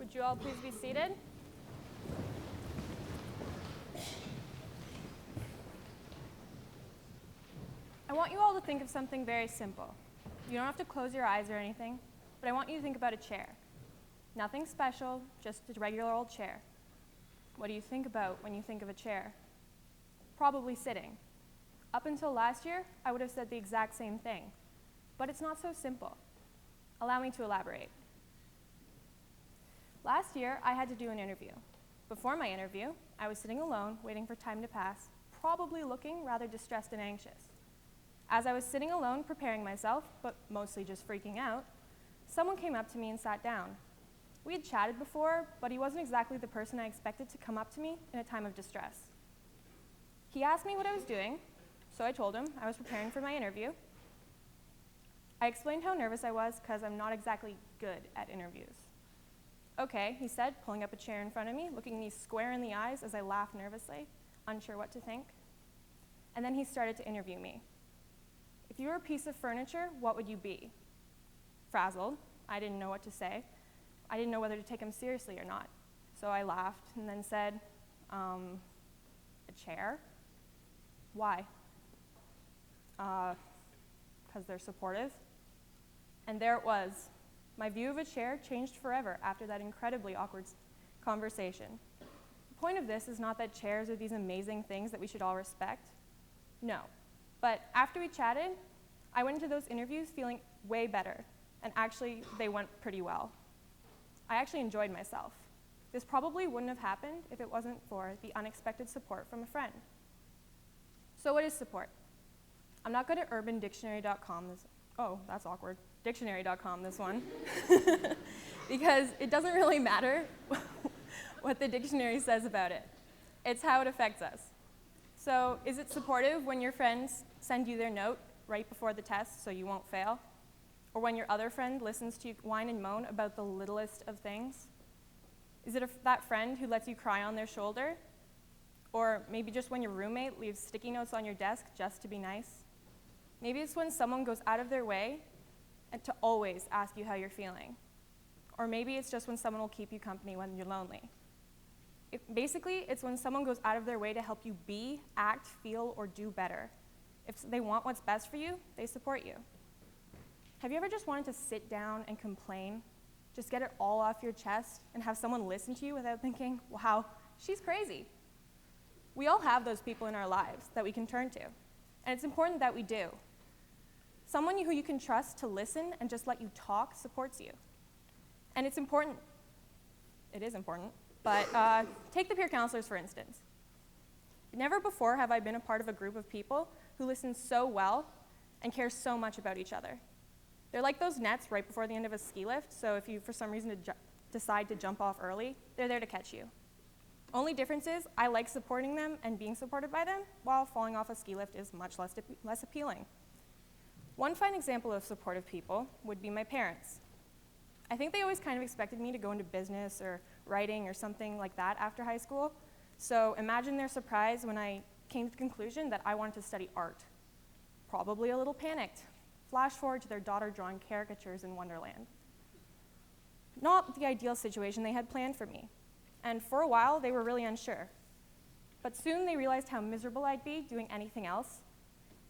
Would you all please be seated? I want you all to think of something very simple. You don't have to close your eyes or anything, but I want you to think about a chair. Nothing special, just a regular old chair. What do you think about when you think of a chair? Probably sitting. Up until last year, I would have said the exact same thing, but it's not so simple. Allow me to elaborate. Last year, I had to do an interview. Before my interview, I was sitting alone, waiting for time to pass, probably looking rather distressed and anxious. As I was sitting alone, preparing myself, but mostly just freaking out, someone came up to me and sat down. We had chatted before, but he wasn't exactly the person I expected to come up to me in a time of distress. He asked me what I was doing, so I told him I was preparing for my interview. I explained how nervous I was because I'm not exactly good at interviews. Okay, he said, pulling up a chair in front of me, looking me square in the eyes as I laughed nervously, unsure what to think. And then he started to interview me. If you were a piece of furniture, what would you be? Frazzled. I didn't know what to say. I didn't know whether to take him seriously or not. So I laughed and then said, a chair? Why? Because they're supportive. And there it was. My view of a chair changed forever after that incredibly awkward conversation. The point of this is not that chairs are these amazing things that we should all respect. No. But after we chatted, I went into those interviews feeling way better, and actually, they went pretty well. I actually enjoyed myself. This probably wouldn't have happened if it wasn't for the unexpected support from a friend. So what is support? I'm not good at urbandictionary.com that's awkward. Dictionary.com, this one. Because it doesn't really matter what the dictionary says about it. It's how it affects us. So is it supportive when your friends send you their note right before the test so you won't fail? Or when your other friend listens to you whine and moan about the littlest of things? Is it that friend who lets you cry on their shoulder? Or maybe just when your roommate leaves sticky notes on your desk just to be nice? Maybe it's when someone goes out of their way and to always ask you how you're feeling. Or maybe it's just when someone will keep you company when you're lonely. Basically, it's when someone goes out of their way to help you be, act, feel, or do better. If they want what's best for you, they support you. Have you ever just wanted to sit down and complain? Just get it all off your chest and have someone listen to you without thinking, wow, she's crazy. We all have those people in our lives that we can turn to, and it's important that we do. Someone who you can trust to listen and just let you talk supports you. And it's important, it is important, but take the peer counselors, for instance. Never before have I been a part of a group of people who listen so well and care so much about each other. They're like those nets right before the end of a ski lift, so if you, for some reason, decide to jump off early, they're there to catch you. Only difference is I like supporting them and being supported by them, while falling off a ski lift is much less appealing. One fine example of supportive people would be my parents. I think they always kind of expected me to go into business or writing or something like that after high school. So imagine their surprise when I came to the conclusion that I wanted to study art. Probably a little panicked. Flash forward to their daughter drawing caricatures in Wonderland. Not the ideal situation they had planned for me. And for a while, they were really unsure. But soon they realized how miserable I'd be doing anything else.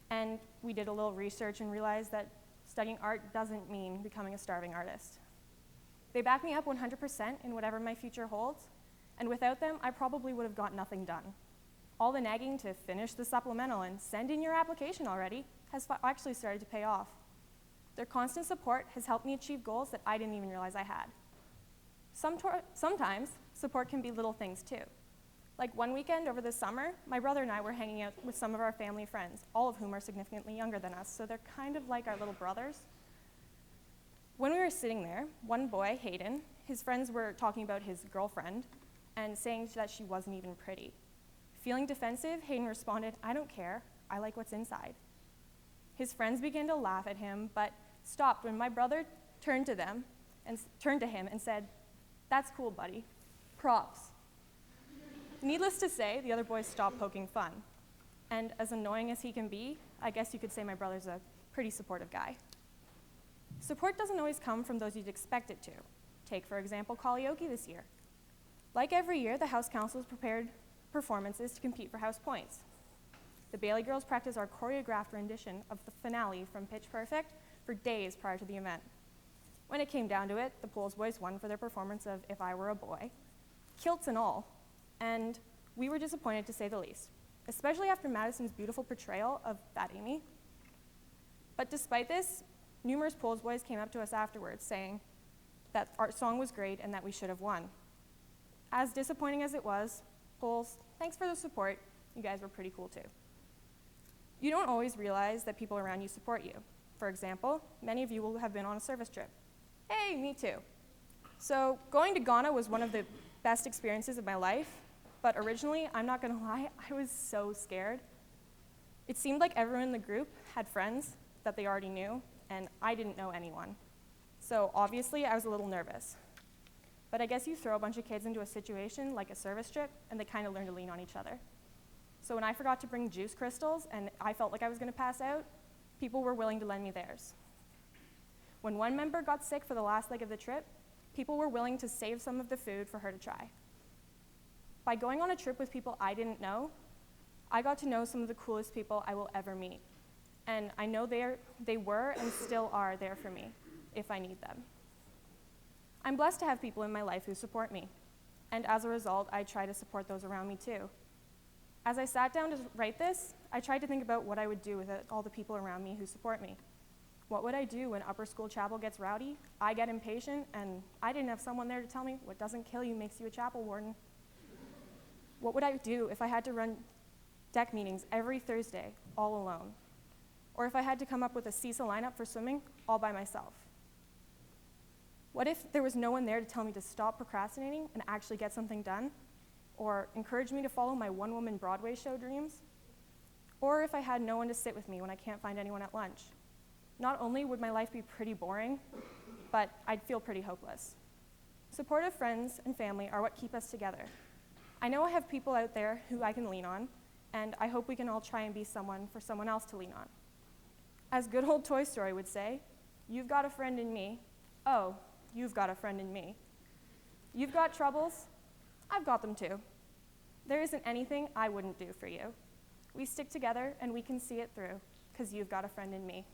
And we did a little research and realized that studying art doesn't mean becoming a starving artist. They back me up 100% in whatever my future holds, and without them, I probably would have got nothing done. All the nagging to finish the supplemental and send in your application already has actually started to pay off. Their constant support has helped me achieve goals that I didn't even realize I had. Sometimes, support can be little things too. Like one weekend over the summer, my brother and I were hanging out with some of our family friends, all of whom are significantly younger than us, so they're kind of like our little brothers. When we were sitting there, one boy, Hayden, his friends were talking about his girlfriend and saying that she wasn't even pretty. Feeling defensive, Hayden responded, "I don't care, I like what's inside." His friends began to laugh at him, but stopped when my brother turned to him and said, "That's cool, buddy. Props." Needless to say, the other boys stopped poking fun. And as annoying as he can be, I guess you could say my brother's a pretty supportive guy. Support doesn't always come from those you'd expect it to. Take, for example, karaoke this year. Like every year, the House Council has prepared performances to compete for House points. The Bailey girls practiced our choreographed rendition of the finale from Pitch Perfect for days prior to the event. When it came down to it, the Pools boys won for their performance of If I Were a Boy, kilts and all, and we were disappointed to say the least, especially after Madison's beautiful portrayal of that Amy. But despite this, numerous Pools boys came up to us afterwards saying that our song was great and that we should have won. As disappointing as it was, Pools, thanks for the support. You guys were pretty cool too. You don't always realize that people around you support you. For example, many of you will have been on a service trip. Hey, me too. So going to Ghana was one of the best experiences of my life, but originally, I'm not gonna lie, I was so scared. It seemed like everyone in the group had friends that they already knew, and I didn't know anyone. So obviously, I was a little nervous. But I guess you throw a bunch of kids into a situation like a service trip, and they kind of learn to lean on each other. So when I forgot to bring juice crystals, and I felt like I was gonna pass out, people were willing to lend me theirs. When one member got sick for the last leg of the trip, people were willing to save some of the food for her to try. By going on a trip with people I didn't know, I got to know some of the coolest people I will ever meet. And I know they were and still are there for me if I need them. I'm blessed to have people in my life who support me. And as a result, I try to support those around me too. As I sat down to write this, I tried to think about what I would do with all the people around me who support me. What would I do when upper school chapel gets rowdy, I get impatient, and I didn't have someone there to tell me what doesn't kill you makes you a chapel warden? What would I do if I had to run deck meetings every Thursday all alone? Or if I had to come up with a CISA lineup for swimming all by myself? What if there was no one there to tell me to stop procrastinating and actually get something done? Or encourage me to follow my one-woman Broadway show dreams? Or if I had no one to sit with me when I can't find anyone at lunch? Not only would my life be pretty boring, but I'd feel pretty hopeless. Supportive friends and family are what keep us together. I know I have people out there who I can lean on, and I hope we can all try and be someone for someone else to lean on. As good old Toy Story would say, you've got a friend in me. Oh, you've got a friend in me. You've got troubles, I've got them too. There isn't anything I wouldn't do for you. We stick together and we can see it through, because you've got a friend in me.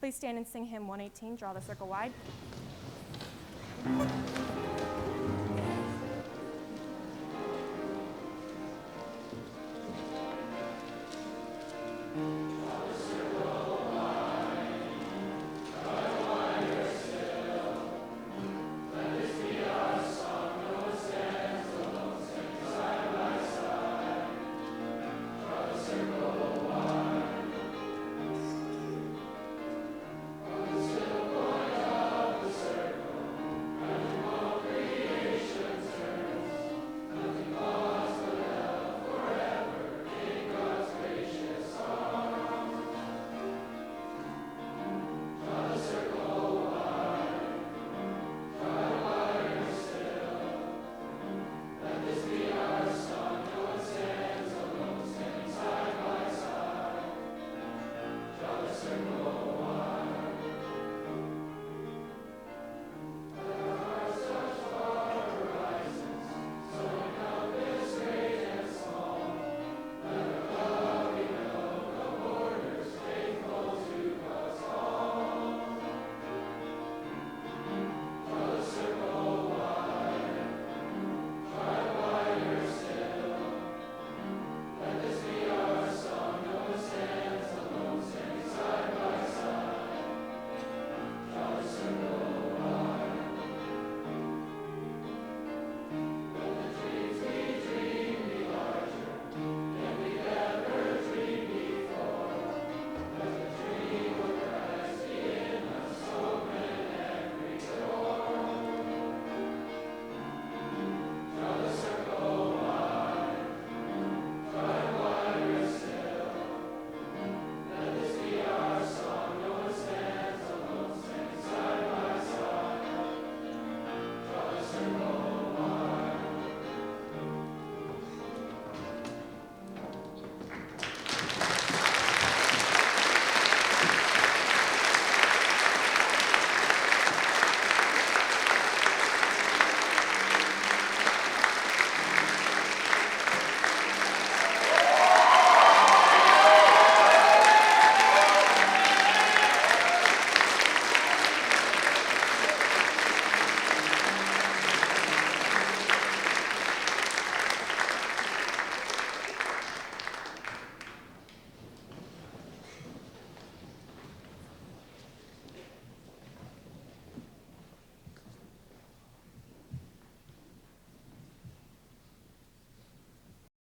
Please stand and sing hymn 118, Draw the Circle Wide.